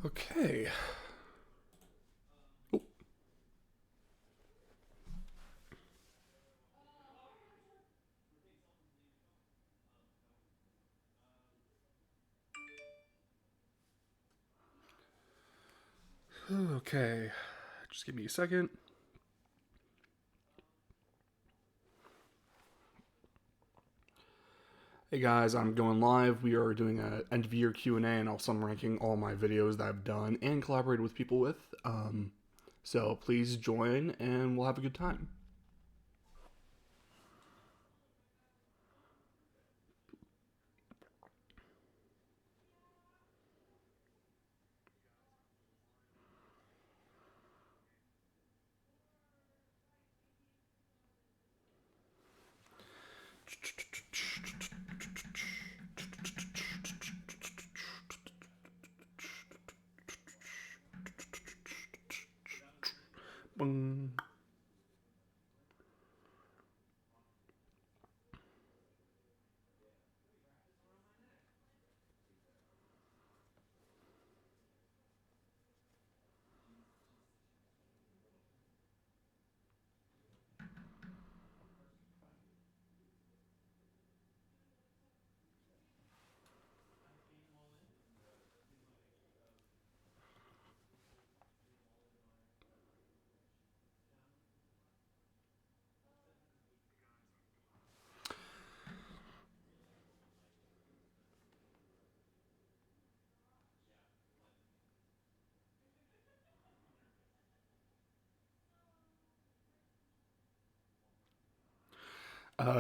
Okay. Oh, okay. Just give me a second. Hey guys, I'm going live. We are doing a end of year Q&A, and also I'm ranking all my videos that I've done and collaborated with people with. So please join and we'll have a good time. Boom.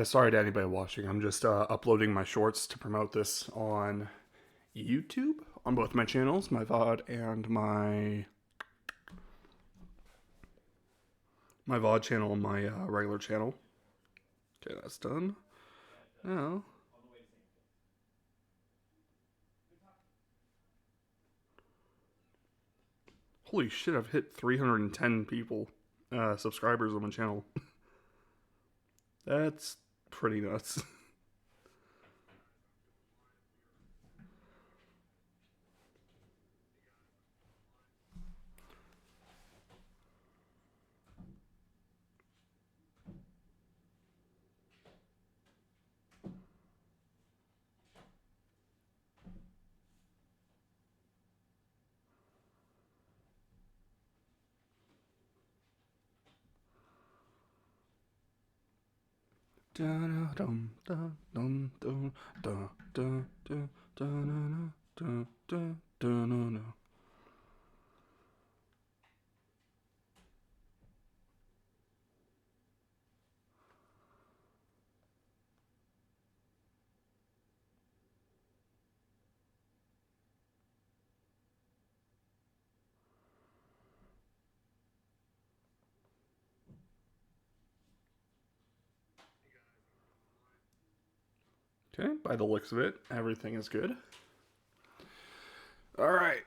Sorry to anybody watching. I'm just uploading my shorts to promote this on YouTube on both my channels, my VOD and my VOD channel and my regular channel. Okay, that's done. Now, holy shit, I've hit 310 people, subscribers on my channel. That's pretty nuts. Okay, by the looks of it, everything is good. All right.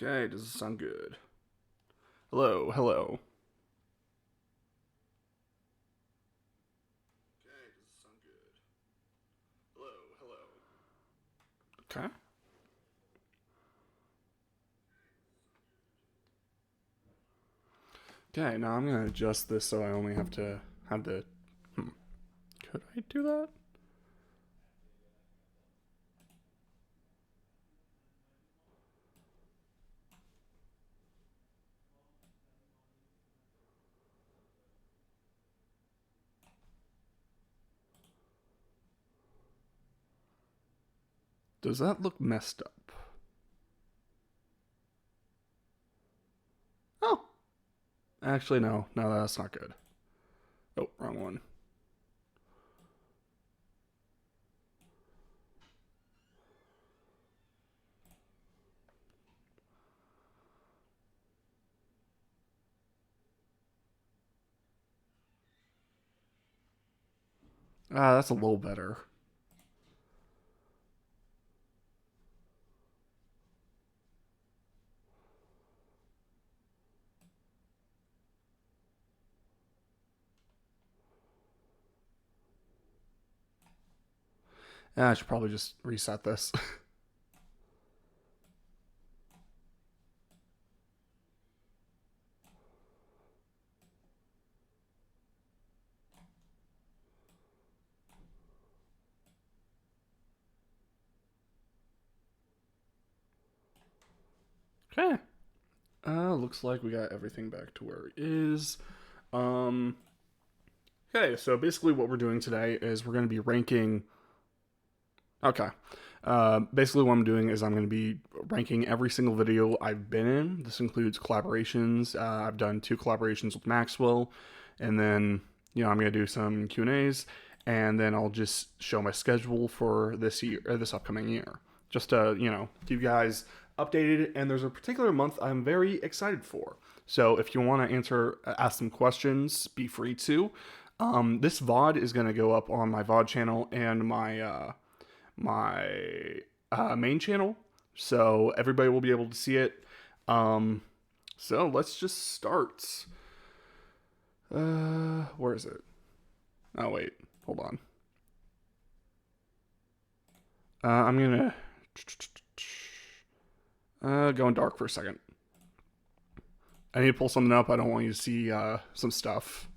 Okay, does this sound good? Hello, hello. Okay, does this sound good? Hello, hello. Okay. Okay, now I'm gonna adjust this so I only have to have the. Hmm. Could I do that? Does that look messed up? Oh, actually, no. No, that's not good. Oh, wrong one. Ah, that's a little better. I should probably just reset this. Okay. Looks like we got everything back to where it is. Um, okay, so basically what we're doing today is we're going to be ranking. Okay. Basically, what I'm doing is I'm going to be ranking every single video I've been in. This includes collaborations. I've done 2 collaborations with Maxwell, and then I'm going to do some Q and A's, and then I'll just show my schedule for this year, this upcoming year, just to keep you guys updated. And there's a particular month I'm very excited for. So if you want to ask some questions, be free to. This VOD is going to go up on my VOD channel and my main channel, so everybody will be able to see it. So let's just start. Where is it? Oh wait, hold on. I'm gonna go in dark for a second. I need to pull something up. I don't want you to see some stuff.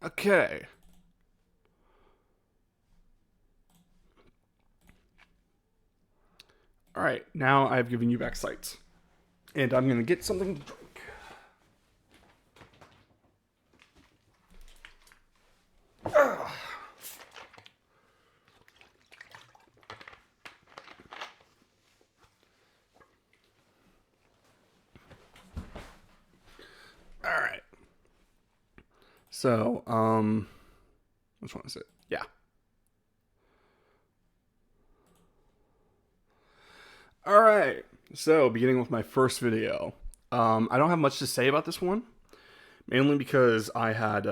Okay. All right, now I've given you back sight, and I'm gonna get something to drink. All right. So, which one is it? Yeah. All right. So, beginning with my first video. I don't have much to say about this one, mainly because I had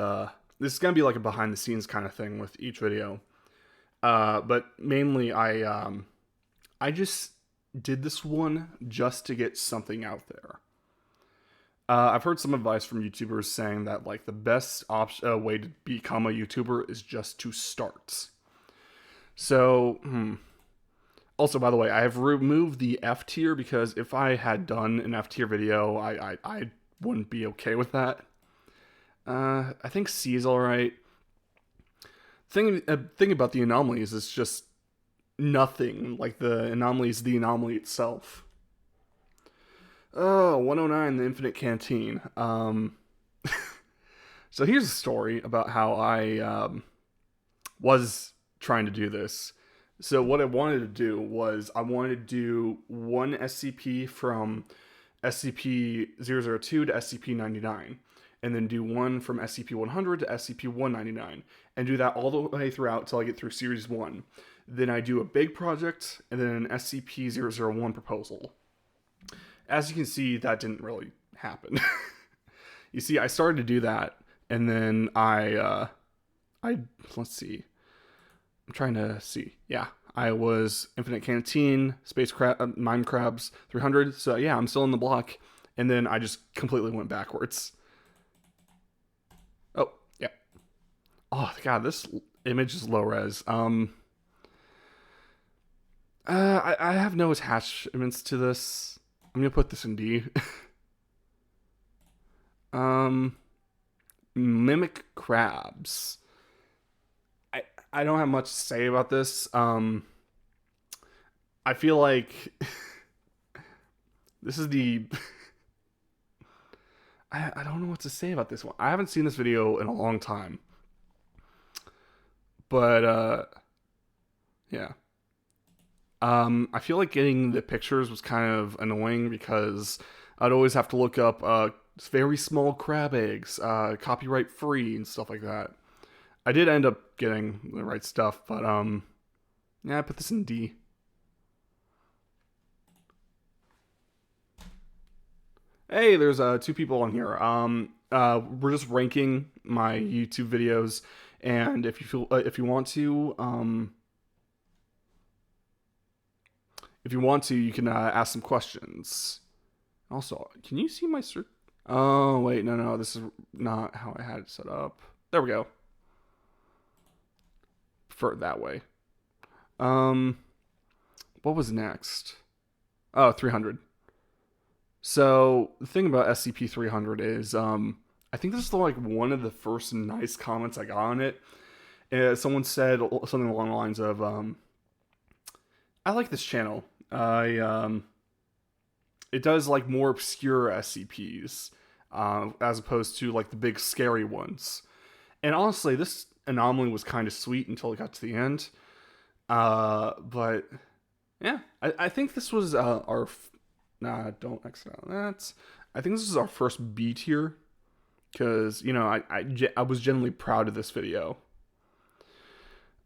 this is gonna be like a behind the scenes kind of thing with each video. But mainly I just did this one just to get something out there. I've heard some advice from YouTubers saying that like the best way to become a YouTuber is just to start. So, also, by the way, I have removed the F tier because if I had done an F tier video, I wouldn't be okay with that. I think C is all right. Thing about the anomalies is just nothing. Like the anomaly is the anomaly itself. Oh, 109, the Infinite Canteen. So here's a story about how I was trying to do this. So what I wanted to do was I wanted to do one SCP from SCP-002 to SCP-99, and then do one from SCP-100 to SCP-199, and do that all the way throughout until I get through Series 1. Then I do a big project, and then an SCP-001 proposal. As you can see, that didn't really happen. You see, I started to do that, and then let's see. I'm trying to see. Yeah, I was Infinite Canteen, Space Crab, Mime Crabs 300. So yeah, I'm still in the block, and then I just completely went backwards. Oh yeah. Oh god, this image is low res. I have no attachments to this. I'm gonna put this in D. Mimic crabs. I don't have much to say about this. I feel like this is the I don't know what to say about this one. I haven't seen this video in a long time. But yeah. I feel like getting the pictures was kind of annoying because I'd always have to look up very small crab eggs, copyright free and stuff like that. I did end up getting the right stuff, but yeah, I put this in D. Hey, there's two people on here. We're just ranking my YouTube videos, and if you want to, you can ask some questions. Also, can you see my search? Oh wait, no, this is not how I had it set up. There we go. Prefer it that way. Um, what was next? Oh, 300. So the thing about SCP 300 is, I think this is like one of the first nice comments I got on it. Someone said something along the lines of, "I like this channel. I it does like more obscure SCPs, as opposed to like the big scary ones." And honestly, this anomaly was kind of sweet until it got to the end. But yeah, I think this was our. Nah, don't exit out that. I think this is our first B tier because I was genuinely proud of this video.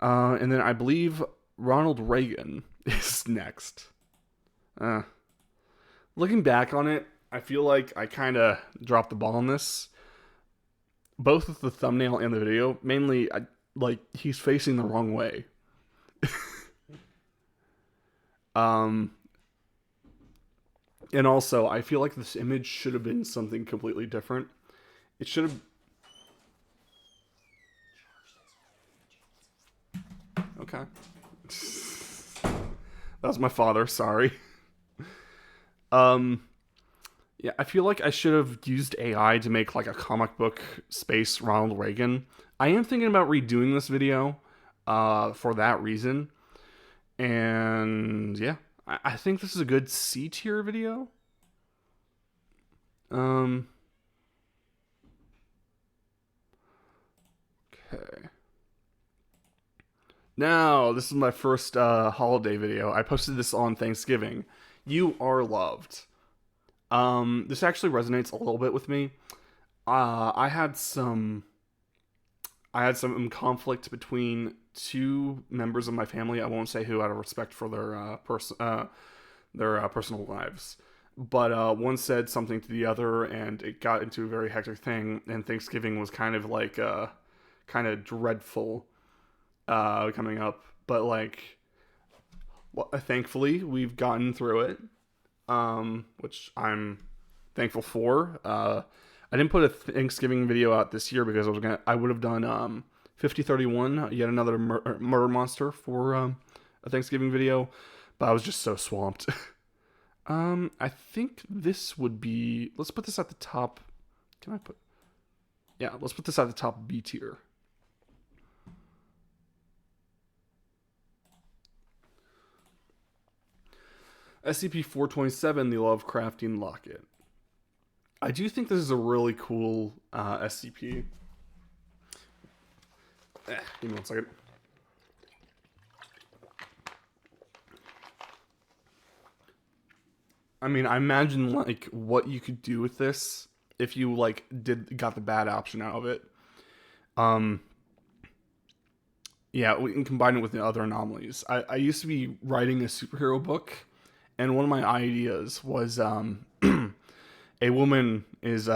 And then I believe Ronald Reagan is next. Uh, Looking back on it, I feel like I kind of dropped the ball on this, both with the thumbnail and the video. Mainly, like he's facing the wrong way. Um, and also, I feel like this image should have been something completely different. It should have. Okay. That was my father. Sorry. Um, yeah, I feel like I should have used AI to make like a comic book space Ronald Reagan. I am thinking about redoing this video, for that reason. And yeah, I think this is a good C tier video. Um, okay. Now, this is my first holiday video. I posted this on Thanksgiving. You are loved. This actually resonates a little bit with me. I had conflict between two members of my family. I won't say who, out of respect for their personal lives. But one said something to the other, and it got into a very hectic thing. And Thanksgiving was kind of like kind of dreadful coming up. But like, well, thankfully, we've gotten through it, which I'm thankful for. I didn't put a Thanksgiving video out this year because I would have done 5031, yet another murder monster for a Thanksgiving video, but I was just so swamped. I think this would be. Let's put this at the top. Can I put? Yeah, let's put this at the top B tier. SCP-427, the Lovecraftian Locket. I do think this is a really cool SCP. Give me one second. I mean, I imagine like what you could do with this if you like got the bad option out of it. Um, yeah, we can combine it with the other anomalies. I used to be writing a superhero book, and one of my ideas was a woman is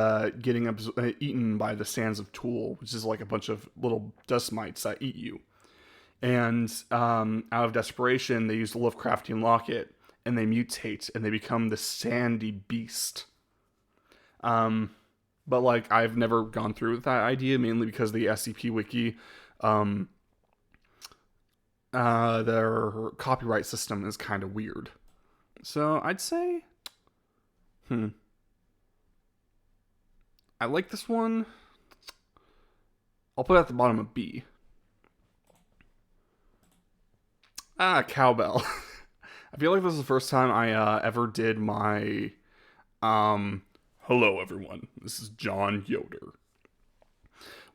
getting eaten by the sands of Tool, which is like a bunch of little dust mites that eat you. And out of desperation, they use the Lovecraftian locket, and they mutate, and they become the sandy beast. But like I've never gone through with that idea, mainly because the SCP Wiki, their copyright system is kind of weird. So I'd say, I like this one. I'll put it at the bottom of B. Cowbell. I feel like this is the first time I ever did my hello everyone. This is John Yoder.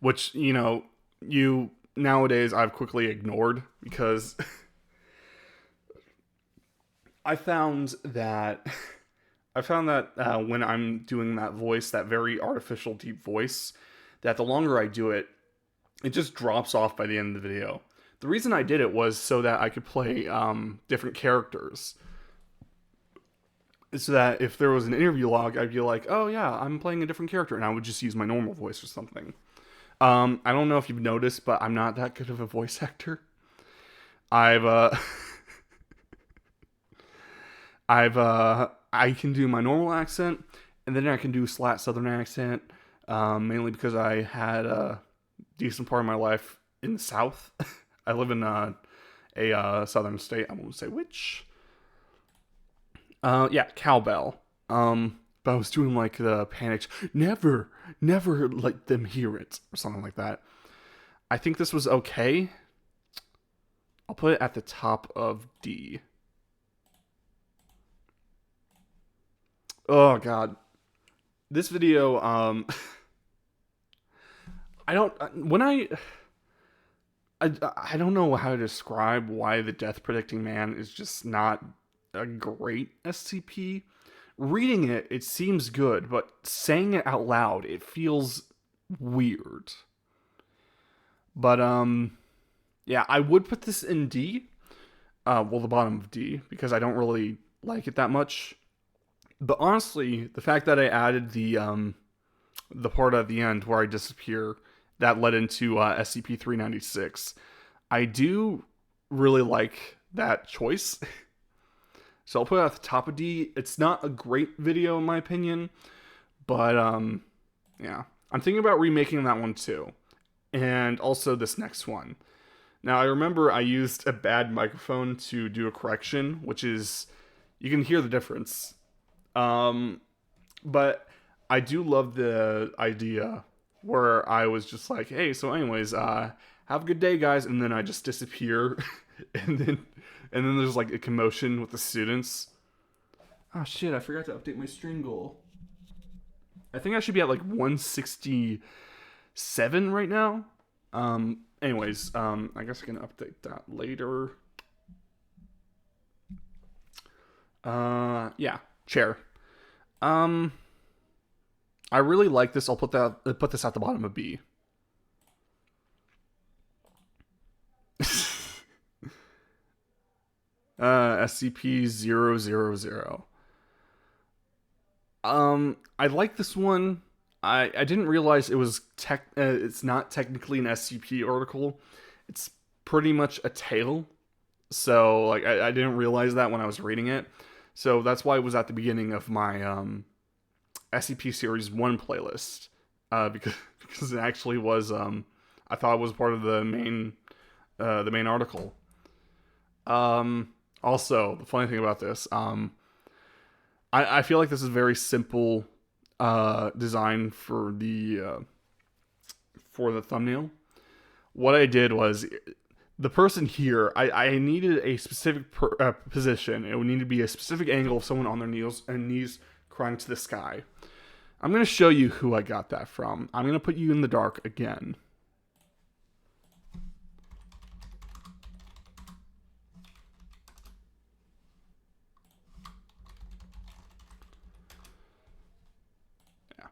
Which, you nowadays I've quickly ignored because I found that when I'm doing that voice, that very artificial deep voice, that the longer I do it, it just drops off by the end of the video. The reason I did it was so that I could play different characters. so that if there was an interview log, I'd be like, oh yeah, I'm playing a different character, and I would just use my normal voice or something. I don't know if you've noticed, but I'm not that good of a voice actor. I've I can do my normal accent, and then I can do slat Southern accent. Mainly because I had a decent part of my life in the South. I live in a southern state. I won't say which. Yeah, cowbell. But I was doing like the panicked, never let them hear it, or something like that. I think this was okay. I'll put it at the top of D. Oh god, this video. I don't when I don't know how to describe why the Death Predicting Man is just not a great SCP. Reading it, it seems good, but saying it out loud, it feels weird. But yeah, I would put this in D. Well, the bottom of D because I don't really like it that much. But honestly, the fact that I added the part at the end where I disappear that led into SCP 396, I do really like that choice. So I'll put it at the top of D. It's not a great video in my opinion, but yeah, I'm thinking about remaking that one too, and also this next one. Now I remember I used a bad microphone to do a correction, which is you can hear the difference. Um, but I do love the idea where I was just like, hey, so anyways, have a good day, guys, and then I just disappear, and then there's like a commotion with the students. Oh shit, I forgot to update my stream goal. I think I should be at like 167 right now. Anyways, I guess I can update that later. Yeah, chair. Um, I really like this. I'll put this at the bottom of B. SCP-000. I like this one. I didn't realize it was it's not technically an SCP article. It's pretty much a tale. So like I didn't realize that when I was reading it. So that's why it was at the beginning of my SCP Series 1 playlist. Because because it actually was I thought it was part of the main article. Also, the funny thing about this, I feel like this is very simple design for the thumbnail. What I did was the person here, I needed a specific position. It would need to be a specific angle of someone on their knees crying to the sky. I'm going to show you who I got that from. I'm going to put you in the dark again. Yeah.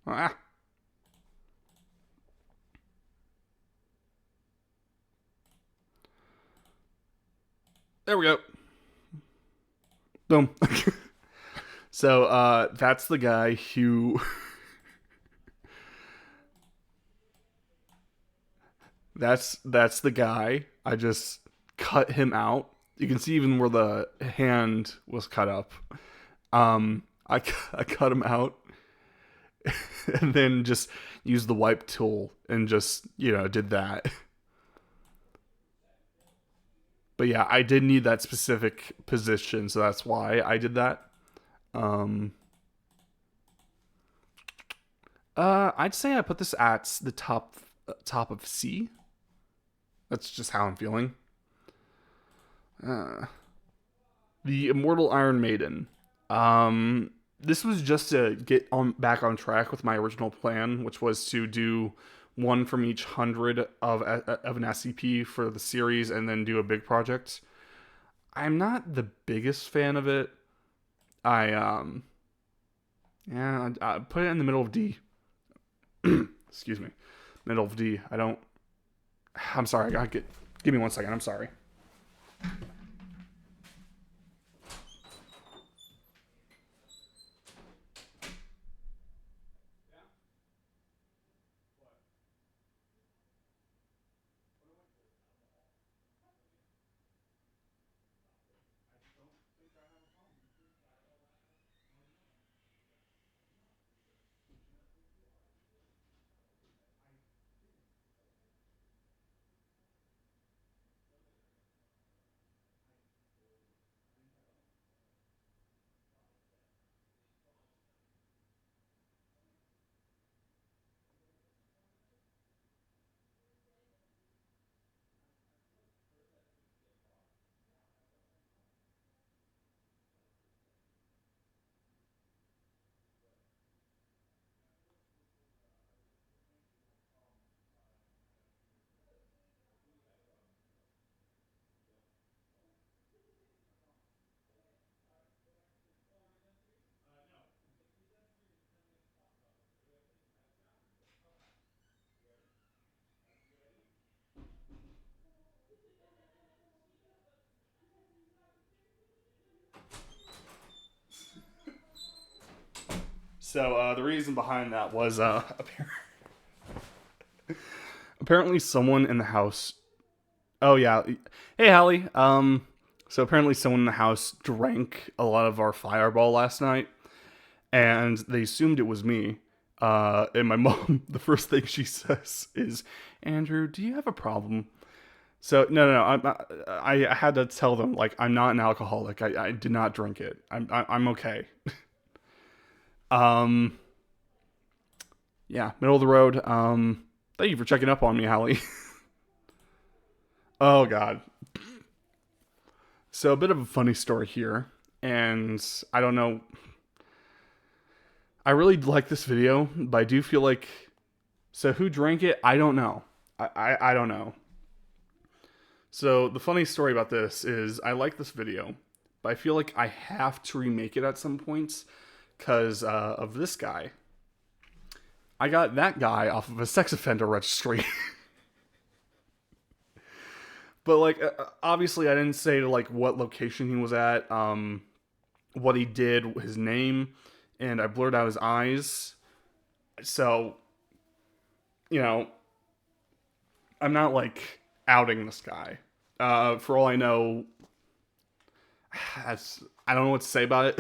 Ah. There we go. Boom. So that's the guy who that's the guy. I just cut him out. You can see even where the hand was cut up. I cut him out and then just used the wipe tool and just, did that. But yeah, I did need that specific position, so that's why I did that. Um, I'd say I put this at the top of C. That's just how I'm feeling. Uh, the Immortal Iron Maiden. This was just to get on back on track with my original plan, which was to do one from each 100 of an SCP for the series, and then do a big project. I'm not the biggest fan of it. I yeah, I put it in the middle of D. Excuse me, middle of D. I don't I'm sorry. I gotta get. Give me 1 second. I'm sorry. So the reason behind that was apparently someone in the house. Oh yeah, hey Hallie. So apparently someone in the house drank a lot of our Fireball last night, and they assumed it was me. And my mom, the first thing she says is, "Andrew, do you have a problem?" So no. I had to tell them like I'm not an alcoholic. I did not drink it. I'm okay. Um, yeah, middle of the road. Thank you for checking up on me, Hallie. Oh God. So a bit of a funny story here, and I don't know. I really like this video, but I do feel like so who drank it? I don't know. I don't know. So the funny story about this is I like this video, but I feel like I have to remake it at some points because of this guy. I got that guy off of a sex offender registry. But like obviously I didn't say like what location he was at, what he did, his name, and I blurred out his eyes. So, you know, I'm not like outing this guy. For all I know, I don't know what to say about it.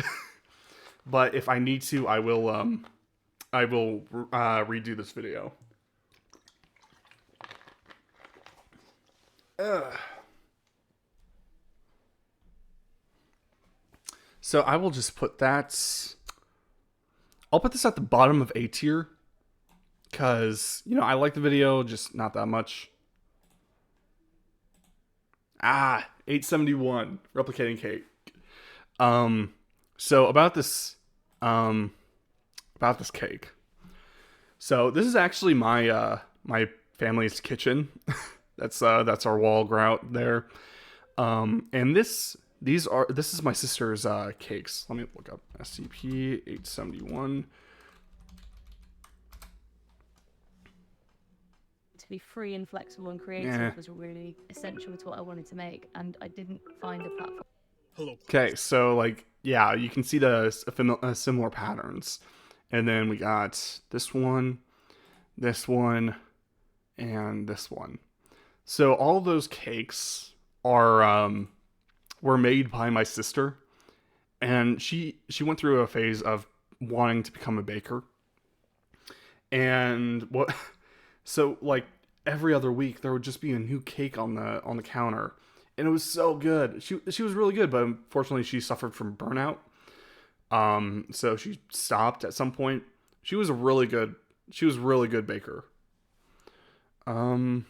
But if I need to, I will redo this video. Ugh. So I will just put that. I'll put this at the bottom of A tier because you know I like the video, just not that much. 871 replicating cake. Um, so um, about this cake. So this is actually my family's kitchen. That's our wall grout there. And this is my sister's cakes. Let me look up SCP 871. To be free and flexible and creative was really essential to what I wanted to make, and I didn't find a platform. Okay, so like yeah, you can see the similar patterns, and then we got this one, and this one. So all of those cakes are were made by my sister, and she went through a phase of wanting to become a baker, and what so like every other week there would just be a new cake on the counter, and it was so good. She was really good, but unfortunately she suffered from burnout. So she stopped at some point. She was a really good baker. Um,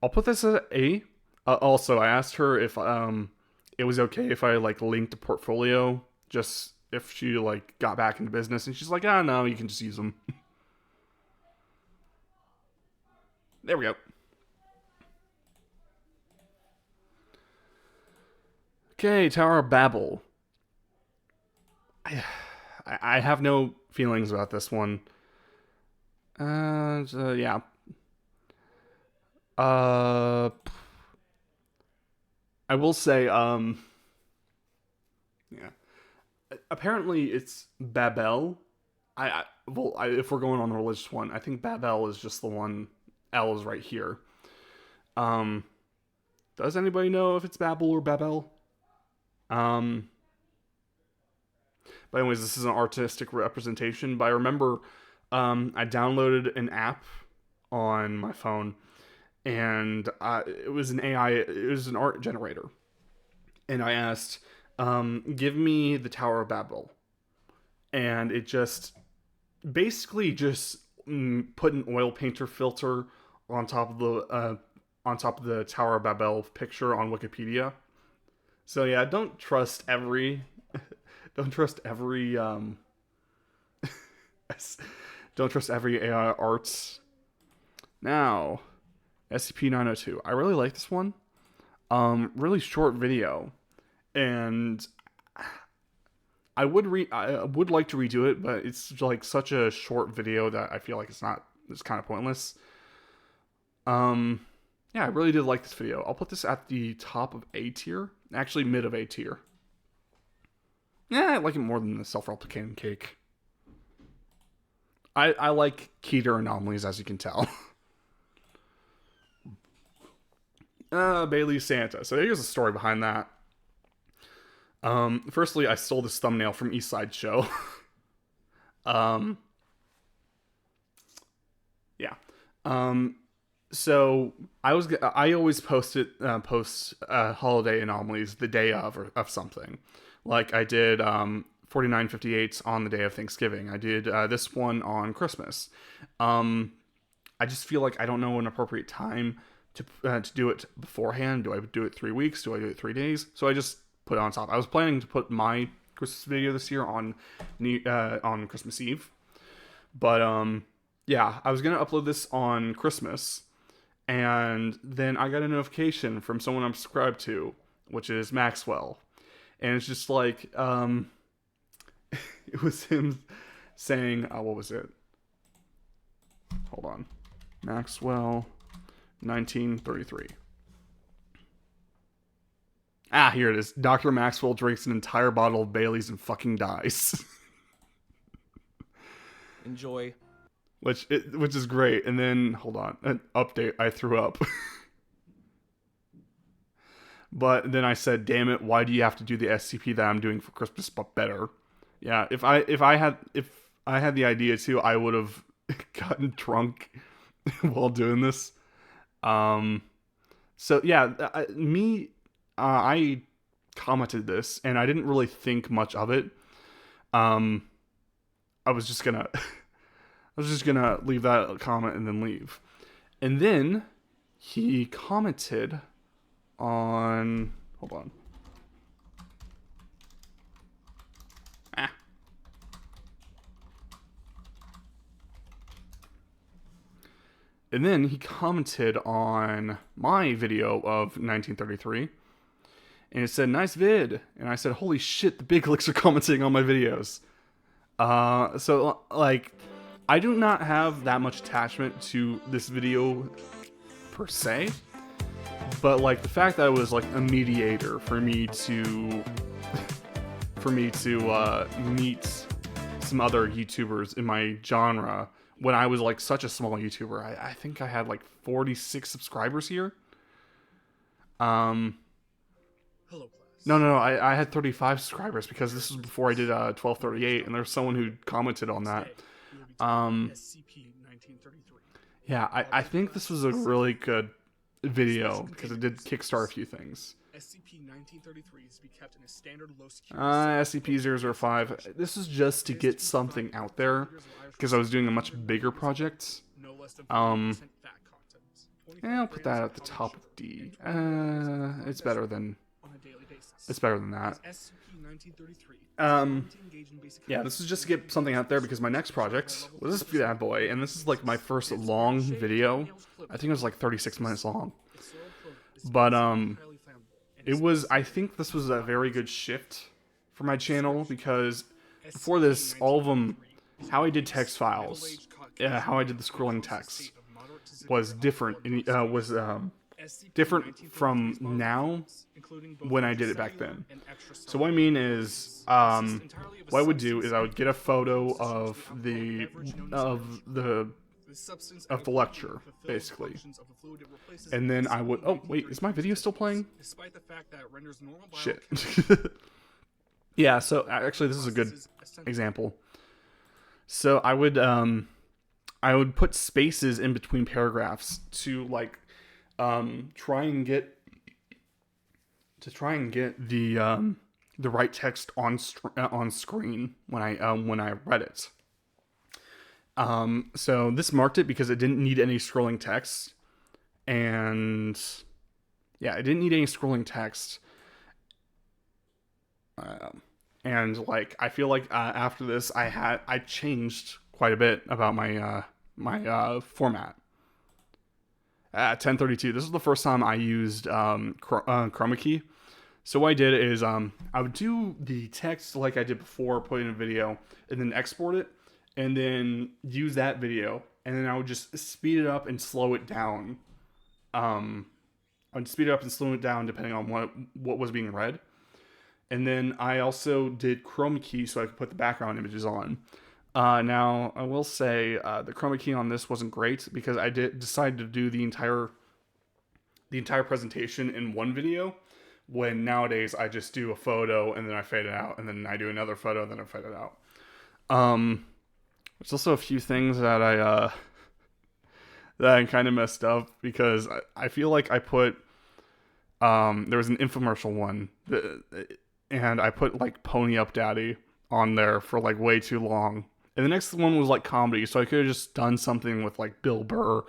I'll put this at A. Also, I asked her if it was okay if I like linked a portfolio, just if she like got back into business, and she's like, ah, no, you can just use them. There we go. Okay, Tower of Babel. I have no feelings about this one. Yeah. I will say, yeah. Apparently it's Babel. If we're going on the religious one, I think Babel is just the one. L is right here. Um, does anybody know if it's Babel or Babel? Um, but anyways, this is an artistic representation. But I remember, I downloaded an app on my phone, and it was an AI. It was an art generator, and I asked, "Give me the Tower of Babel," and it just basically just put an oil painter filter on top of the Tower of Babel picture on Wikipedia. So yeah, don't trust every don't trust every don't trust every AI arts. Now, SCP-902. I really like this one. Really short video, and I would like to redo it, but it's like such a short video that I feel like it's kind of pointless. Yeah, I really did like this video. I'll put this at the top of A tier, actually mid of A tier. Yeah, I like it more than the self-replicating cake. I like Keter anomalies, as you can tell. Bailey Santa. So here's the story behind that. Firstly, I stole this thumbnail from East Side Show. Yeah. So I always post holiday anomalies the day of something. Like I did 4958s on the day of Thanksgiving. I did this one on Christmas. I just feel like I don't know an appropriate time to do it beforehand. Do I do it 3 weeks? Do I do it 3 days? So I just put it on top. I was planning to put my Christmas video this year on Christmas Eve, but yeah, I was gonna upload this on Christmas, and then I got a notification from someone I'm subscribed to, which is Maxwell, and it's just like it was him saying, what was it? Hold on, Maxwell, 1933. Here it is. Dr. Maxwell drinks an entire bottle of Bailey's and fucking dies. Enjoy. Which is great. And then, hold on, an update, I threw up. But then I said, damn it, why do you have to do the SCP that I'm doing for Christmas but better? Yeah, if I had the idea too, I would have gotten drunk while doing this. So yeah, I commented this, and I didn't really think much of it. I was just gonna leave that comment and then leave. And then he commented on, hold on. And then he commented on my video of 1933. And it said, nice vid. And I said, holy shit, the big licks are commenting on my videos. So, like, I do not have that much attachment to this video per se. But, like, the fact that it was, like, a mediator for me to meet some other YouTubers in my genre when I was, like, such a small YouTuber. I think I had, like, 46 subscribers here. Hello, class. No, I had 35 subscribers because this was before I did 1238, and there's someone who commented on that. SCP-1933. Yeah, I think this was a really good video because it did kickstart a few things. SCP-1933 is to be kept in a standard low security. SCP-005. This is just to get something out there because I was doing a much bigger project. No less than 40% fat content. Yeah, I'll put that at the top of D. It's better than On a daily basis. it's better than that. SCP-1933. Yeah, this is just to get something out there because my next project was this bad boy, and this is like my first long video. I think it was like 36 minutes long. But I think this was a very good shift for my channel because before this, all of them, how I did text files, how I did the scrolling text, was different. Was different from now when I did it back then. So what I mean is, what I would do is I would get a photo of the lecture, basically, and then I would. Oh wait, is my video still playing? Shit. Yeah. So actually, this is a good example. So I would put spaces in between paragraphs to like try and get the right text on screen when I read it. So this marked it because it didn't need any scrolling text, and yeah, it didn't need any scrolling text. And like I feel like after this, I changed quite a bit about my format. At 1032, this is the first time I used chroma key. So what I did is I would do the text like I did before, put it in a video, and then export it, and then use that video, and then I would just speed it up and slow it down. I'd speed it up and slow it down depending on what was being read. And then I also did chroma key so I could put the background images on. Now, I will say the chroma key on this wasn't great because I decided to do the entire presentation in one video, when nowadays I just do a photo and then I fade it out, and then I do another photo and then I fade it out. There's also a few things that I kind of messed up because I feel like I put there was an infomercial one and I put like Pony Up Daddy on there for like way too long. And the next one was like comedy, so I could have just done something with like Bill Burr.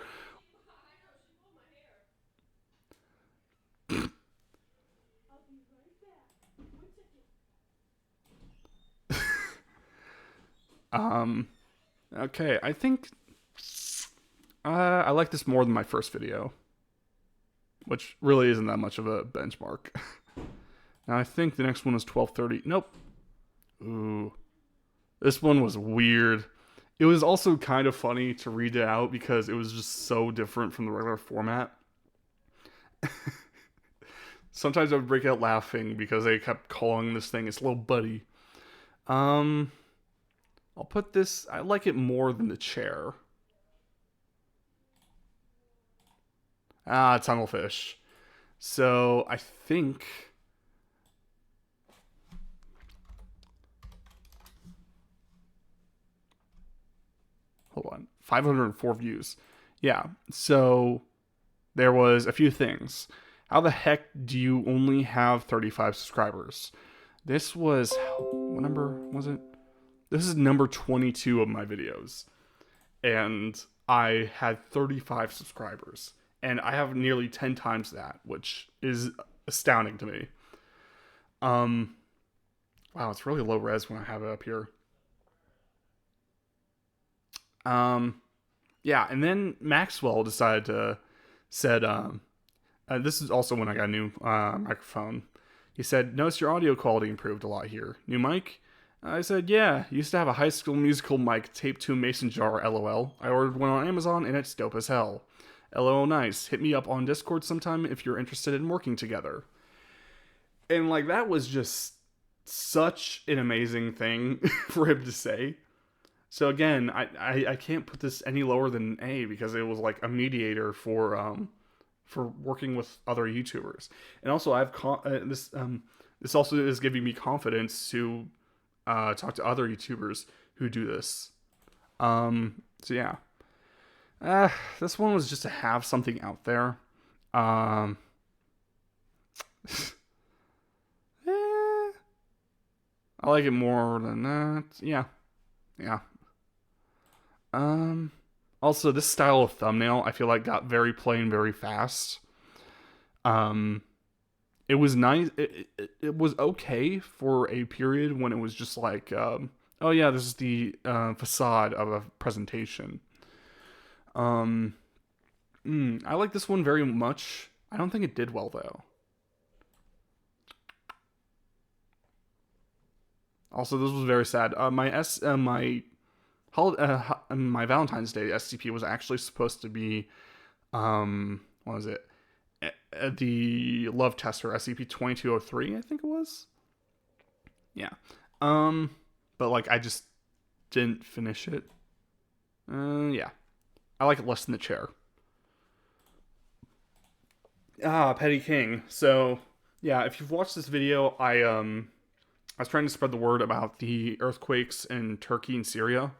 Okay, I think I like this more than my first video, which really isn't that much of a benchmark. Now I think the next one is 1230. Nope. Ooh. This one was weird. It was also kind of funny to read it out because it was just so different from the regular format. Sometimes I would break out laughing because they kept calling this thing its little buddy. I'll put this, I like it more than the chair. Tunnelfish. So I think hold on, 504 views. Yeah, so there was a few things. How the heck do you only have 35 subscribers? This was, what number was it? This is number 22 of my videos. And I had 35 subscribers. And I have nearly 10 times that, which is astounding to me. Wow, it's really low res when I have it up here. Yeah, and then Maxwell said, this is also when I got a new microphone. He said, notice your audio quality improved a lot here. New mic? I said, yeah, used to have a High School Musical mic taped to a mason jar, lol. I ordered one on Amazon and it's dope as hell. LOL, nice. Hit me up on Discord sometime if you're interested in working together. And like, that was just such an amazing thing for him to say. So again, I can't put this any lower than A because it was like a mediator for working with other YouTubers. And also I've this also is giving me confidence to talk to other YouTubers who do this. So yeah. This one was just to have something out there. I like it more than that. Yeah. Also, this style of thumbnail, I feel like got very plain very fast. It was nice. It was okay for a period when it was just like, oh yeah, this is the facade of a presentation. I like this one very much. I don't think it did well though. Also, this was very sad. My Valentine's Day SCP was actually supposed to be what was it? The Love Tester, SCP-2203, I think it was. Yeah. But like I just didn't finish it. Yeah. I like it less than the chair. Petty King. So, yeah, if you've watched this video, I was trying to spread the word about the earthquakes in Turkey and Syria.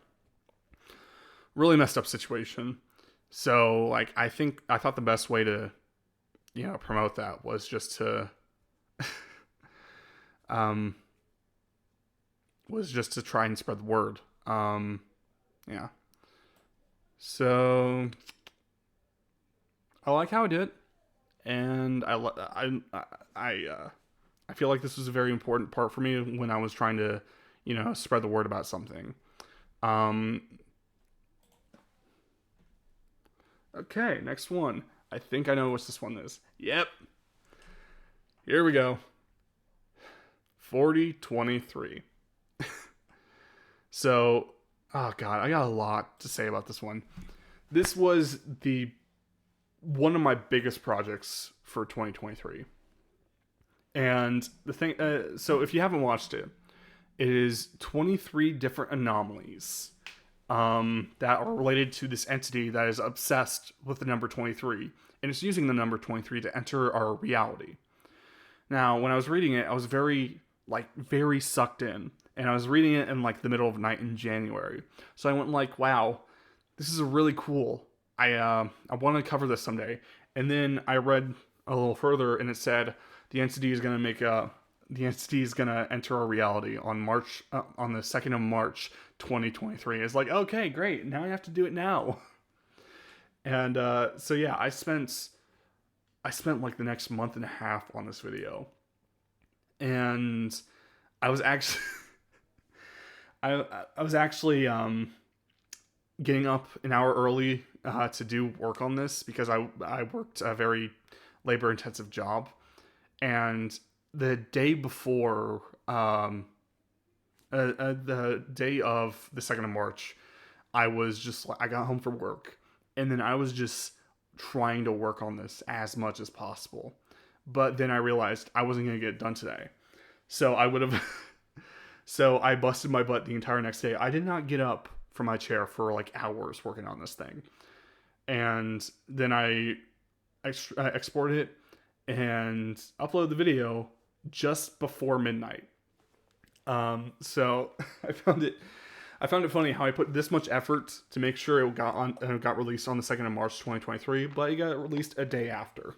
Really messed up situation. So, like, I thought the best way to, promote that was just to, try and spread the word. Yeah. So, I like how I did it. And I feel like this was a very important part for me when I was trying to, spread the word about something. Okay, next one. I think I know what this one is. Yep. Here we go. 4023. So, oh god, I got a lot to say about this one. This was one of my biggest projects for 2023. And the thing, so if you haven't watched it, it is 23 different anomalies that are related to this entity that is obsessed with the number 23. And it's using the number 23 to enter our reality. Now, when I was reading it, I was very sucked in. And I was reading it in like the middle of night in January. So I went like, wow, this is really cool. I want to cover this someday. And then I read a little further and it said the entity is going to enter our reality on the 2nd of March 2023. It's like, okay, great. Now I have to do it now. And so yeah, I spent like the next month and a half on this video. And I was actually I was actually getting up an hour early to do work on this because I worked a very labor-intensive job. And the day before, the day of the 2nd of March, I got home from work. And then I was just trying to work on this as much as possible. But then I realized I wasn't going to get it done today. So so I busted my butt the entire next day. I did not get up from my chair for like hours working on this thing. And then I exported it and uploaded the video just before midnight. So I found it funny how I put this much effort to make sure it got released on the 2nd of March 2023, but it got released a day after.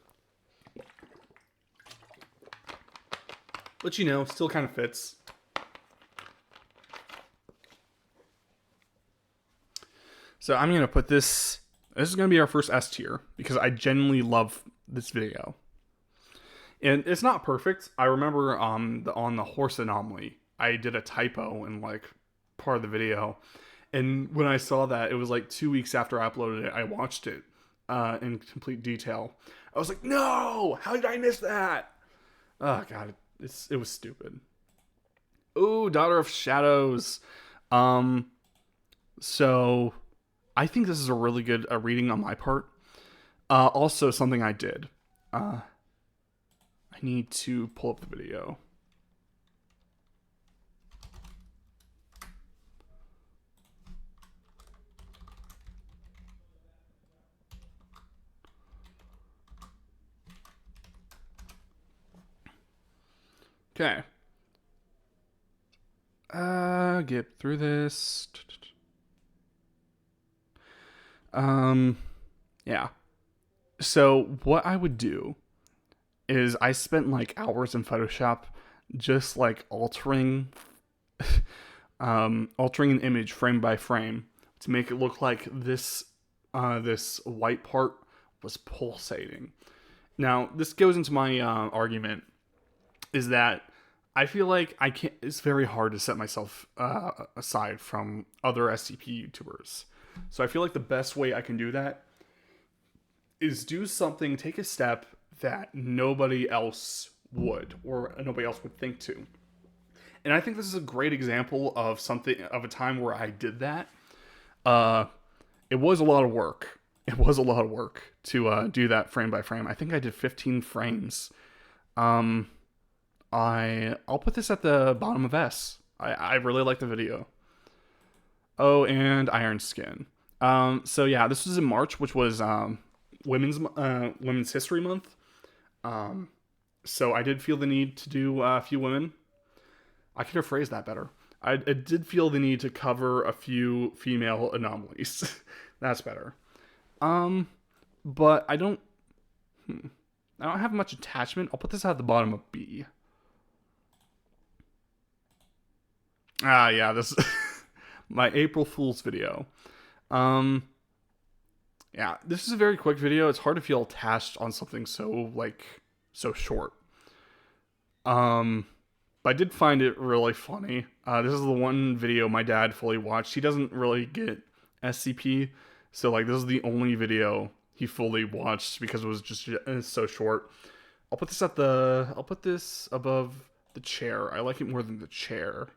But still kind of fits. So I'm going to put this is going to be our first S tier because I genuinely love this video. And it's not perfect. I remember on the horse anomaly, I did a typo in like part of the video. And when I saw that, it was like 2 weeks after I uploaded it, I watched it in complete detail. I was like, no, how did I miss that? Oh god, it was stupid. Ooh, Daughter of Shadows. So I think this is a really good reading on my part. Also, something I did. I need to pull up the video. Okay. Get through this. Yeah. So what I would do is I spent like hours in Photoshop just like altering an image frame by frame to make it look like this white part was pulsating. Now, this goes into my argument is that I feel like it's very hard to set myself aside from other SCP YouTubers. So I feel like the best way I can do that is take a step that nobody else would, or nobody else would think to. And I think this is a great example of a time where I did that. It was a lot of work, it was a lot of work to do that frame by frame. I think I did 15 frames. I'll put this at the bottom of S. I really like the video. Oh, and Iron Skin. So yeah, this was in March, which was Women's History Month. So I did feel the need to do a few women. I could have phrased that better. I did feel the need to cover a few female anomalies. That's better. But I don't have much attachment. I'll put this at the bottom of B. Ah, yeah, this my April Fool's video. Yeah, this is a very quick video. It's hard to feel attached on something so short. But I did find it really funny. This is the one video my dad fully watched. He doesn't really get SCP, so like this is the only video he fully watched because it was just so short. I'll put this above the chair. I like it more than the chair.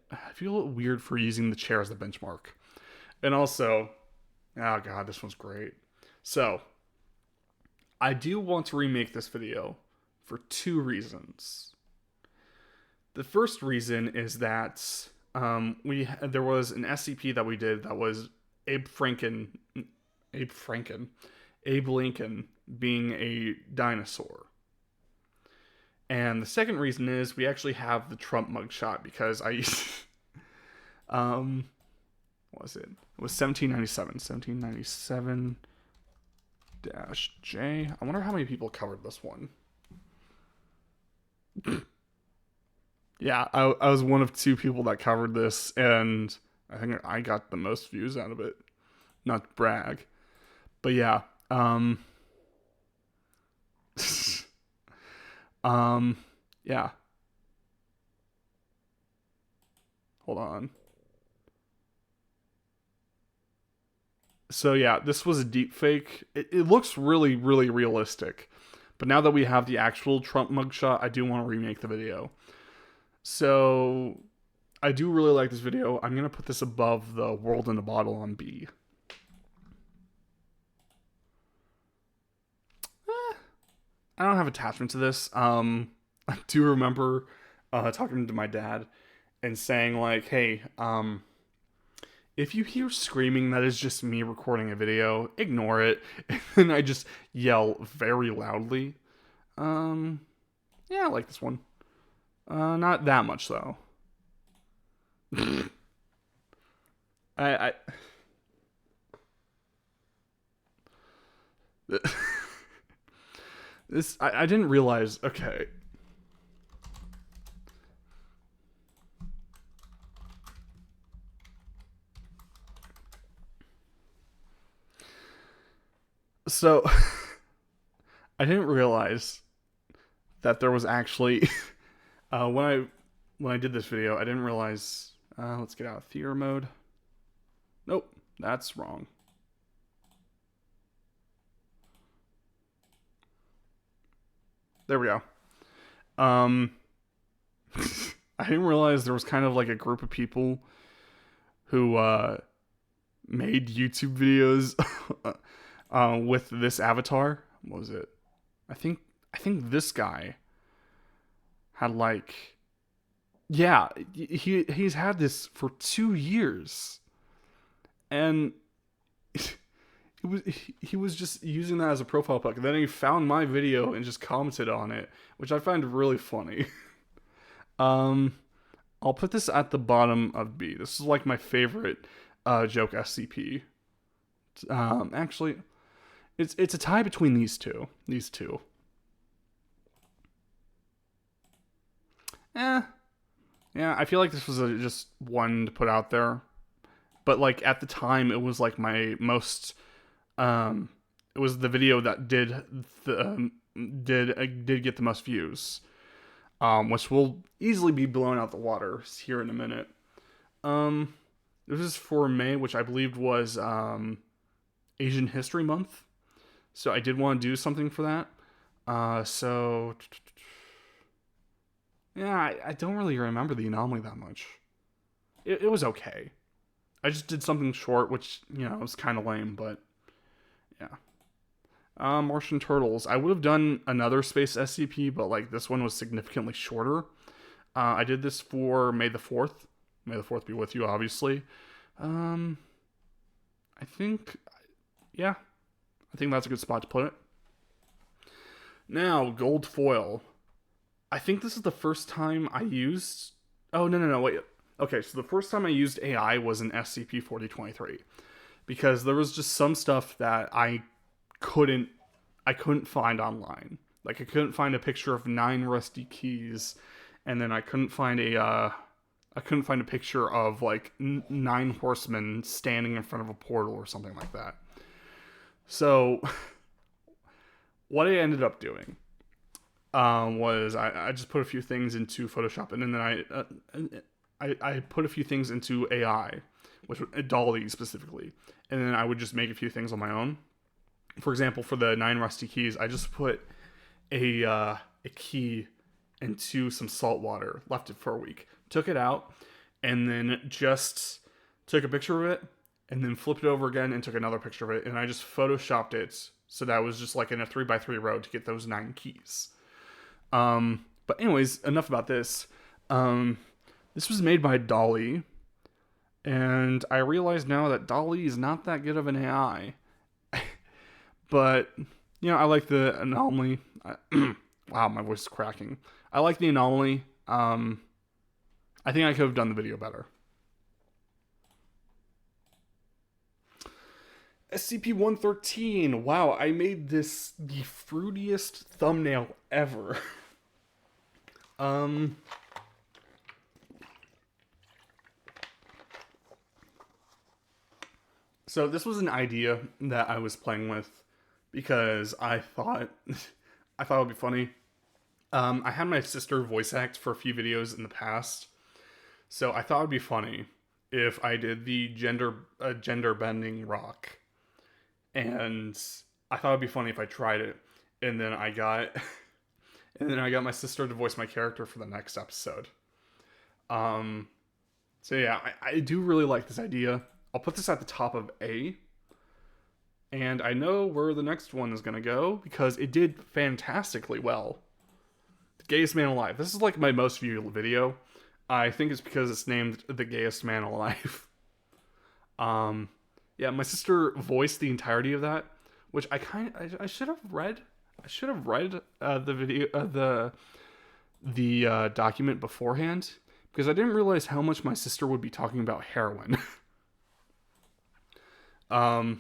I feel weird for using the chair as the benchmark. And also, oh god, this one's great. So, I do want to remake this video for 2 reasons. The first reason is that there was an SCP that we did that was Abe Lincoln being a dinosaur. And the second reason is we actually have the Trump mugshot because I used what was it? It was 1797 J. I wonder how many people covered this one. Yeah, I was one of 2 people that covered this, and I think I got the most views out of it. Not to brag. But yeah, yeah. Hold on. So yeah, this was a deep fake. It looks really, really realistic. But now that we have the actual Trump mugshot, I do want to remake the video. So I do really like this video. I'm going to put this above the World in a Bottle on B. I don't have attachment to this. I do remember talking to my dad and saying like, hey, if you hear screaming, that is just me recording a video. Ignore it. And then I just yell very loudly. Yeah, I like this one. Not that much though. I this I didn't realize. Okay. So I didn't realize that there was actually when I did this video, I didn't realize let's get out of theater mode. Nope, that's wrong. There we go. I didn't realize there was kind of like a group of people who made YouTube videos with this avatar. What was it? I think this guy had like, yeah, he's had this for 2 years, and he was just using that as a profile pic. And then he found my video and just commented on it, which I find really funny. I'll put this at the bottom of B. This is like my favorite joke SCP. Actually, it's a tie between these two. Yeah, I feel like this was just one to put out there. But like at the time, it was like my most. It was the video that did get the most views, which will easily be blown out the water here in a minute. This is for May, which I believed was Asian History Month, so I did want to do something for that. So yeah, I don't really remember the anomaly that much. It was okay. I just did something short, which, was kind of lame, but yeah. Martian Turtles. I would have done another space SCP, but like this one was significantly shorter. I did this for May the 4th. May the 4th be with you, obviously. I think, yeah, I think that's a good spot to put it. Now, gold foil. I think this is the first time I used... Oh, no, wait. Okay, so the first time I used AI was in SCP-4023. Because there was just some stuff that I couldn't find online. Like, I couldn't find a picture of 9 rusty keys, and then I couldn't find a picture of, like, 9 horsemen standing in front of a portal or something like that. So... what I ended up doing was I just put a few things into Photoshop, and then I put a few things into AI, which DALL-E specifically, and then I would just make a few things on my own. For example, for the 9 rusty keys, I just put a key into some salt water, left it for a week, took it out, and then just took a picture of it, and then flipped it over again and took another picture of it, and I just Photoshopped it. So that was just like in a 3x3 row to get those 9 keys. But anyways, enough about this. This was made by DALL-E. And I realize now that DALL-E is not that good of an AI. But, I like the anomaly. Wow, my voice is cracking. I like the anomaly. I think I could have done the video better. SCP-113. Wow, I made this the fruitiest thumbnail ever. So this was an idea that I was playing with because I thought it would be funny. I had my sister voice act for a few videos in the past, so I thought it would be funny if I did the gender bending rock. And I thought it'd be funny if I tried it, and then I got my sister to voice my character for the next episode. So yeah, I do really like this idea. I'll put this at the top of A, and I know where the next one is gonna go because it did fantastically well. The Gayest Man Alive. This is like my most viewed video. I think it's because it's named The Gayest Man Alive. Yeah, my sister voiced the entirety of that, which I should have read. I should have read the video, the document beforehand, because I didn't realize how much my sister would be talking about heroin. I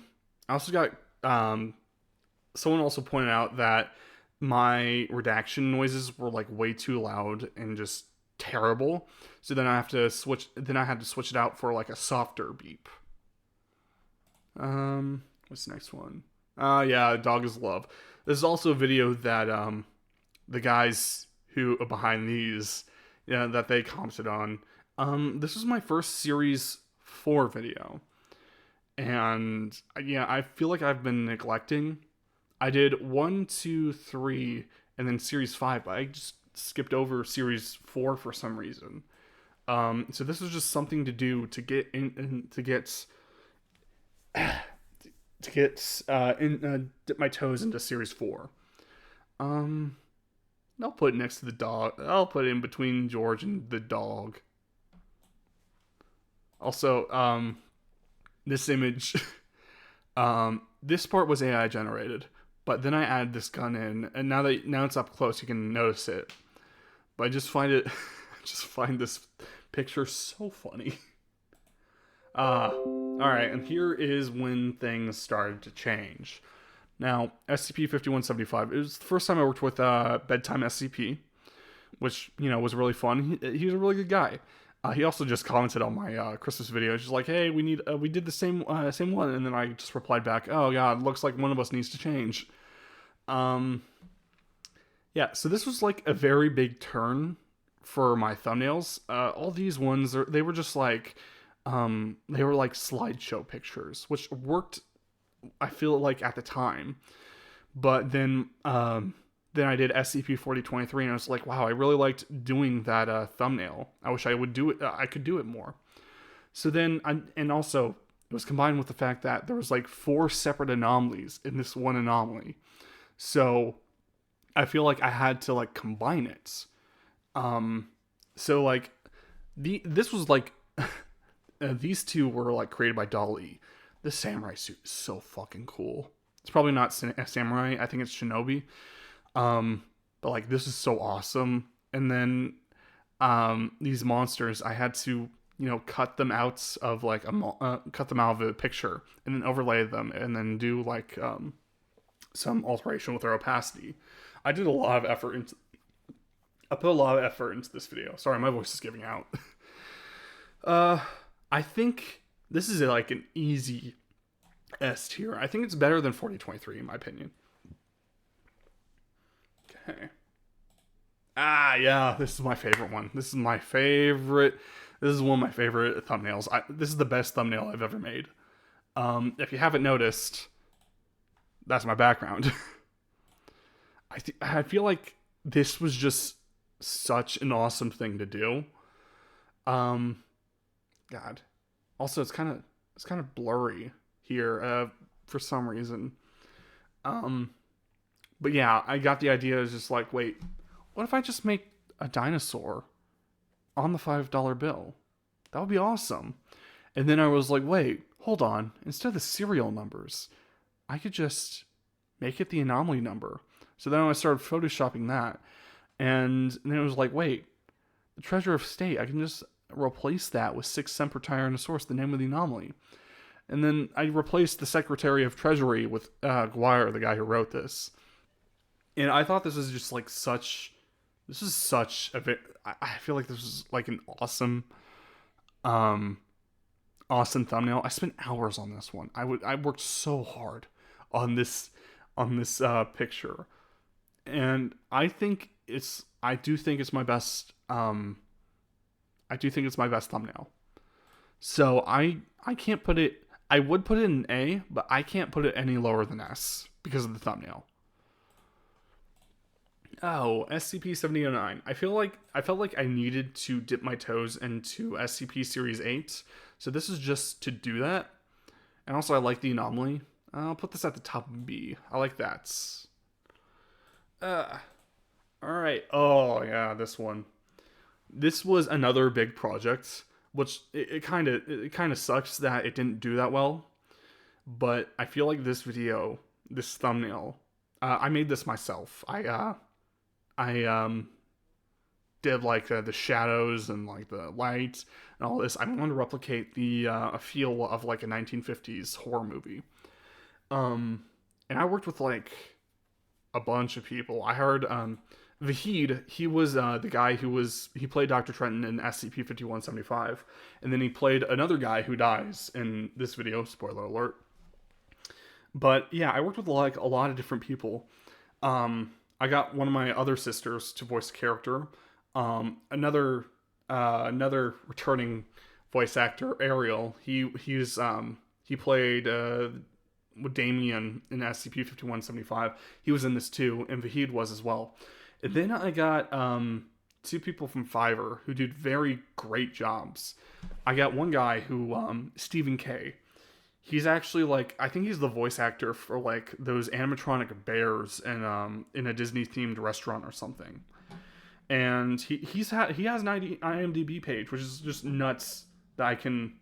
also got someone also pointed out that my redaction noises were like way too loud and just terrible. So then I had to switch it out for like a softer beep. What's the next one? Yeah, Dog is Love. This is also a video that, the guys who are behind these, that they commented on. This was my first Series 4 video. And, yeah, I feel like I've been neglecting. I did 1, 2, 3, and then Series 5, but I just skipped over Series 4 for some reason. So this was just something to do to get dip my toes into Series 4. I'll put it next to the dog. I'll put it in between George and the dog. Also, this image, this part was AI generated, but then I added this gun in, and now it's up close, you can notice it. But I just find this picture so funny. Alright, and here is when things started to change. Now, SCP-5175, it was the first time I worked with Bedtime SCP, which, was really fun. He was a really good guy. He also just commented on my Christmas video. Just like, hey, we did the same one, and then I just replied back, oh god, looks like one of us needs to change. Yeah, so this was like a very big turn for my thumbnails. All these ones, they were just like, they were like slideshow pictures, which worked, I feel like, at the time. But then I did SCP-4023, and I was like, wow, I really liked doing that thumbnail. I wish I would do it. I could do it more. So then, and also it was combined with the fact that there was like 4 separate anomalies in this one anomaly. So I feel like I had to like combine it. So like this was like these two were like created by Dolly. This samurai suit is so fucking cool. It's probably not samurai. I think it's shinobi. But like this is so awesome. And then these monsters, I had to cut them out of like cut them out of a picture and then overlay them and then do like some alteration with their opacity. I did a lot of effort into. I put a lot of effort into this video. Sorry, my voice is giving out. I think this is like an easy S tier. I think it's better than 4023 in my opinion. Okay. Yeah, this is my favorite one. This is my favorite. This is one of my favorite thumbnails. This is the best thumbnail I've ever made. If you haven't noticed, that's my background. I feel like this was just such an awesome thing to do. God. Also, it's kind of blurry here for some reason. But yeah, I got the idea. Is just like, wait, what if I just make a dinosaur on the $5 bill? That would be awesome. And then I was like, wait, hold on. Instead of the serial numbers, I could just make it the anomaly number. So then I started photoshopping that. And then it was like, wait, the Treasure of State, I can just replace that with 6 Semper Tyrannosaurus, the name of the anomaly. And then I replaced the Secretary of Treasury with Guire, the guy who wrote this. And I thought this was just like I feel like this was like an awesome thumbnail. I spent hours on this one. I worked so hard on this picture. And I do think it's my best thumbnail. So I can't put it. I would put it in A, but I can't put it any lower than S because of the thumbnail. Oh, SCP-7009. I felt like I needed to dip my toes into SCP Series 8. So this is just to do that. And also I like the anomaly. I'll put this at the top of B. I like that. Alright. Oh, yeah, this one. This was another big project, which it kind of sucks that it didn't do that well. But I feel like this thumbnail, I made this myself. I did like the shadows and like the lights and all this. I wanted to replicate the feel of like a 1950s horror movie. And I worked with like a bunch of people. I heard Vahid, he was the guy he played Dr. Trenton in SCP-5175, and then he played another guy who dies in this video, spoiler alert. But yeah, I worked with like a lot of different people. I got one of my other sisters to voice a character. Another returning voice actor, Ariel. He played Damien in SCP-5175. He was in this too, and Vahid was as well. And then I got 2 people from Fiverr who did very great jobs. I got one guy who Stephen K. He's actually like, I think he's the voice actor for like those animatronic bears in a Disney themed restaurant or something. And he has an IMDb page, which is just nuts that I can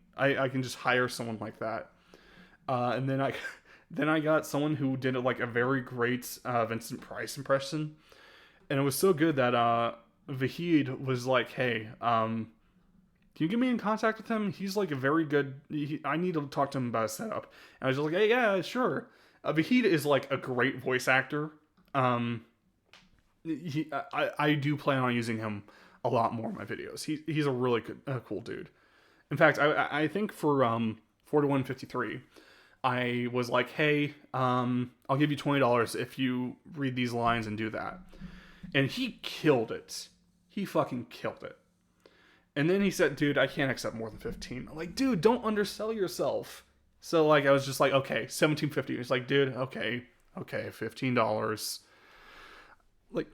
just hire someone like that. And then I got someone who did like a very great Vincent Price impression, and it was so good that Vahid was like, hey, can you get me in contact with him? He's like a very good. I need to talk to him about a setup. And I was just like, hey, yeah, sure. Vahid is like a great voice actor. I do plan on using him a lot more in my videos. He's a really good, cool dude. In fact, I think for 4153, I was like, hey, I'll give you $20 if you read these lines and do that. And he killed it. He fucking killed it. And then he said, dude, I can't accept more than 15. I'm like, dude, don't undersell yourself. So like, I was just like, okay, $17.50. He's like, dude, okay, $15. Like,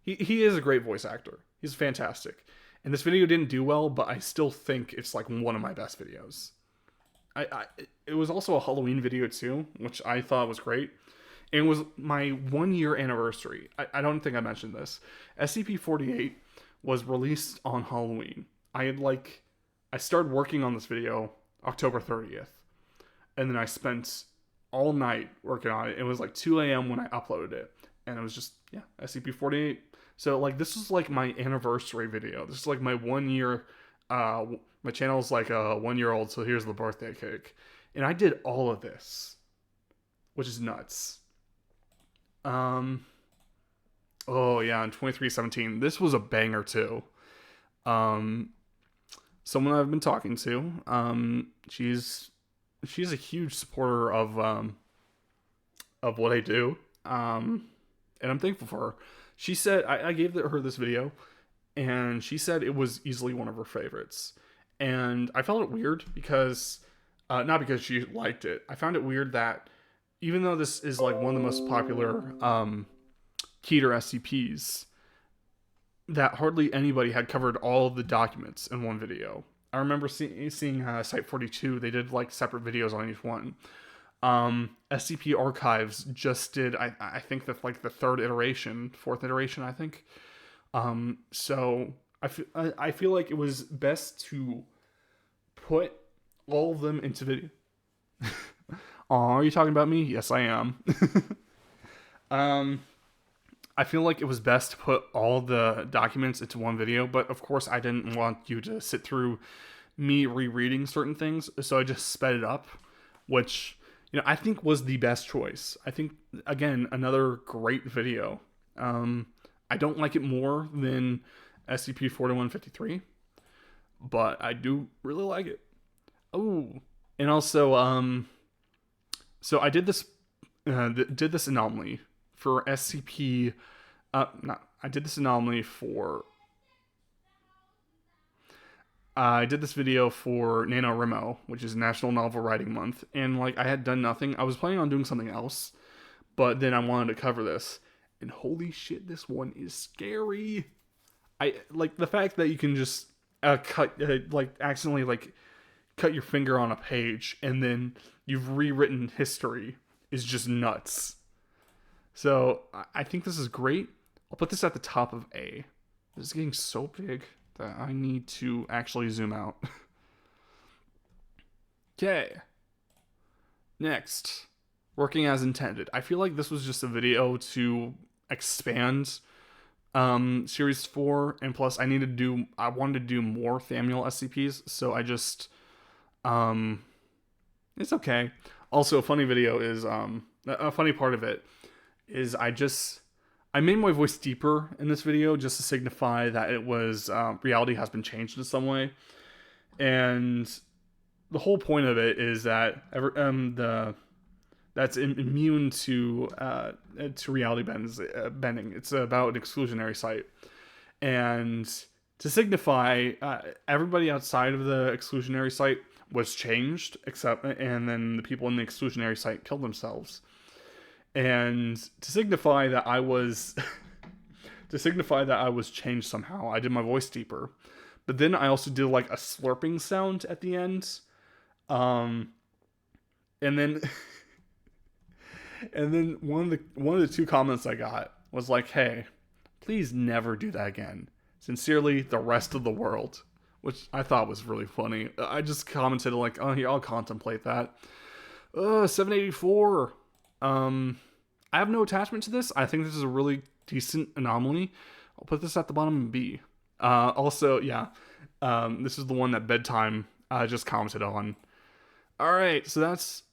he is a great voice actor. He's fantastic. And this video didn't do well, but I still think it's like one of my best videos. It was also a Halloween video too, which I thought was great. And it was my 1 year anniversary. I don't think I mentioned this. SCP-48 was released on Halloween. I started working on this video October 30th. And then I spent all night working on it. It was like 2 a.m. when I uploaded it. And it was just, yeah, SCP-48. So, like, this is like my anniversary video. This is like my 1 year, my channel's like a 1 year old, so here's the birthday cake. And I did all of this, which is nuts. Oh yeah, in 2317, this was a banger too. Someone I've been talking to, she's a huge supporter of what I do, and I'm thankful for her. She said, I gave her this video, and she said it was easily one of her favorites. And I felt it weird because, not because she liked it. I found it weird that even though this is like one of the most popular Keter SCPs, that hardly anybody had covered all of the documents in one video. I remember seeing Site42, they did like separate videos on each one. SCP Archives just did, I think that's like the fourth iteration, I think. So I feel like it was best to put all of them into video. Aw, are you talking about me? Yes, I am. I feel like it was best to put all the documents into one video, but of course I didn't want you to sit through me rereading certain things, so I just sped it up, which, I think was the best choice. I think, again, another great video. I don't like it more than SCP-4153, but I do really like it. Oh, and also, so I did this anomaly for SCP. I did this anomaly for. I did this video for NaNoWriMo, which is National Novel Writing Month, and like I had done nothing. I was planning on doing something else, but then I wanted to cover this, and holy shit, this one is scary. I like the fact that you can just accidentally cut your finger on a page and then you've rewritten history is just nuts. So I think this is great. I'll put this at the top of A. This is getting so big that I need to actually zoom out. Okay. Next, working as intended. I feel like this was just a video to expand series 4, and plus I wanted to do more Thamiel SCPs, so I just it's okay. Also, a funny video is a funny part of it is I made my voice deeper in this video just to signify that it was reality has been changed in some way, and the whole point of it is that that's immune to reality bending. It's about an exclusionary site, and to signify everybody outside of the exclusionary site was changed, and then the people in the exclusionary site killed themselves. And to signify that I was changed somehow, I did my voice deeper. But then I also did like a slurping sound at the end. And then one of the two comments I got was like, "Hey, please never do that again. Sincerely, the rest of the world." Which I thought was really funny. I just commented like, "Oh, yeah, I'll contemplate that." 784. I have no attachment to this. I think this is a really decent anomaly. I'll put this at the bottom of B. Also, yeah, this is the one that Bedtime just commented on. All right, so that's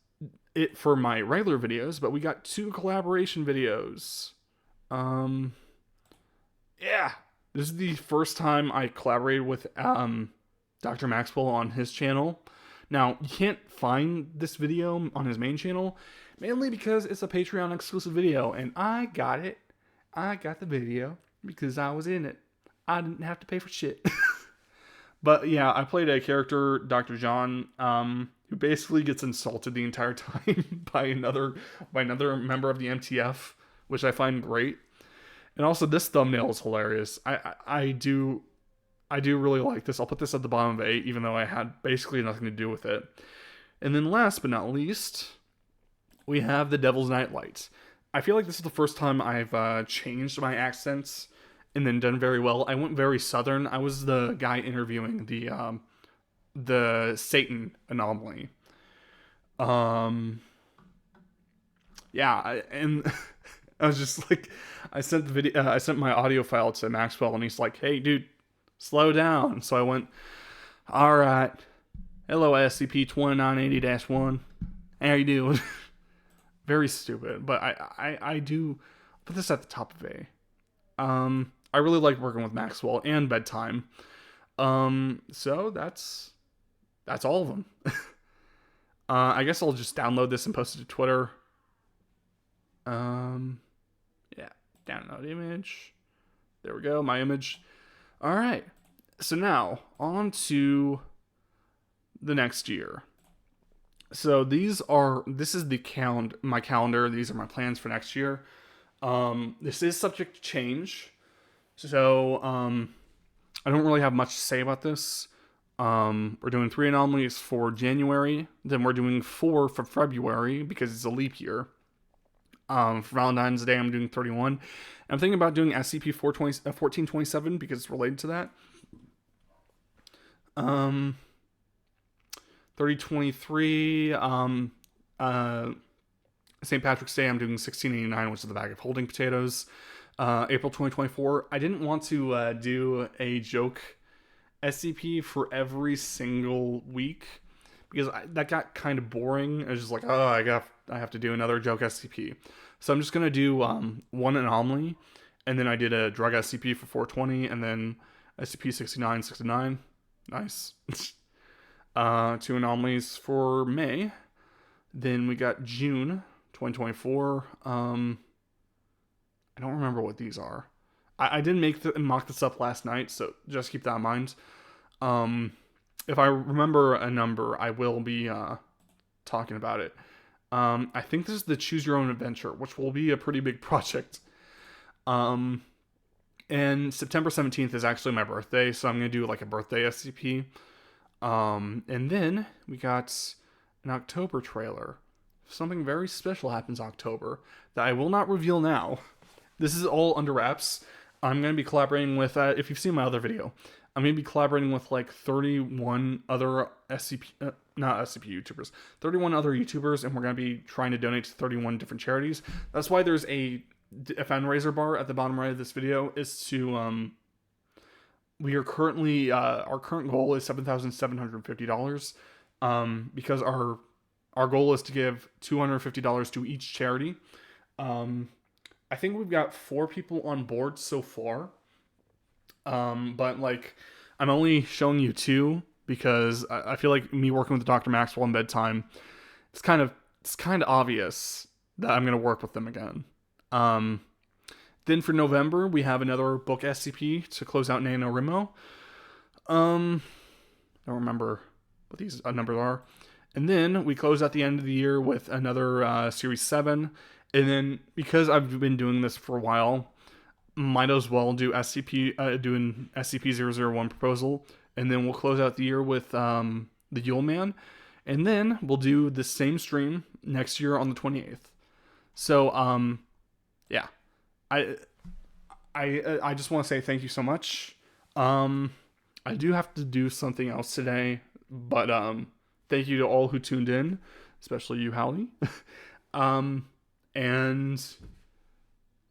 it for my regular videos, but we got 2 collaboration videos. Yeah, this is the first time I collaborated with Dr. Maxwell on his channel. Now, you can't find this video on his main channel, mainly because it's a Patreon exclusive video, and I got it. I got the video because I was in it. I didn't have to pay for shit. But yeah, I played a character, Dr. John, who basically gets insulted the entire time by another member of the MTF, which I find great. And also, this thumbnail is hilarious. I do I do really like this. I'll put this at the bottom of 8, even though I had basically nothing to do with it. And then last but not least, we have The Devil's Nightlight. I feel like this is the first time I've changed my accents and then done very well. I went very southern. I was the guy interviewing the Satan anomaly. And I was just like, I sent my audio file to Maxwell, and he's like, "Hey, dude, slow down." So I went, "All right, hello, SCP-2980-1. How you doing?" Very stupid, but I do put this at the top of A. I really like working with Maxwell and Bedtime. So that's all of them. I guess I'll just download this and post it to Twitter. Yeah, download image. There we go, my image. All right. So now on to the next year. So this is my calendar. These are my plans for next year. This is subject to change. So, I don't really have much to say about this. We're doing 3 anomalies for January. Then we're doing 4 for February because it's a leap year. For Valentine's Day, I'm doing 31. I'm thinking about doing SCP-1427 because it's related to that. 3023, St. Patrick's Day, I'm doing 1689, which is the bag of holding potatoes. April 2024, I didn't want to do a joke SCP for every single week because that got kind of boring. I was just like, oh, I have to do another joke SCP. So I'm just going to do one anomaly, and then I did a drug SCP for 420, and then SCP-6969. Nice. 2 anomalies for May. Then we got June 2024. I don't remember what these are. I didn't mock this up last night, so just keep that in mind. If I remember a number, I will be talking about it. I think this is the Choose Your Own Adventure, which will be a pretty big project. And September 17th is actually my birthday, so I'm going to do like a birthday SCP. And then we got an October trailer. Something very special happens October that I will not reveal now. This is all under wraps. I'm going to be collaborating with, if you've seen my other video, I'm going to be collaborating with like 31 other not SCP YouTubers, 31 other YouTubers, and we're going to be trying to donate to 31 different charities. That's why there's a fundraiser bar at the bottom right of this video, is to, we are currently, our current goal is $7,750, because our goal is to give $250 to each charity. I think we've got 4 people on board so far. But like, I'm only showing you 2 because I feel like me working with Dr. Maxwell in Bedtime, it's kind of obvious that I'm going to work with them again. Then for November, we have another book SCP to close out NaNoWriMo. Don't remember what these numbers are. And then we close out the end of the year with another Series 7. And then, because I've been doing this for a while, might as well do doing SCP-001 proposal. And then we'll close out the year with the Yule Man. And then we'll do the same stream next year on the 28th. So, yeah. I just want to say thank you so much. I do have to do something else today, but thank you to all who tuned in, especially you, Hallie. And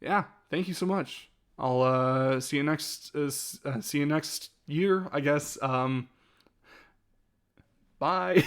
yeah, thank you so much. I'll see you next year, I guess. Bye.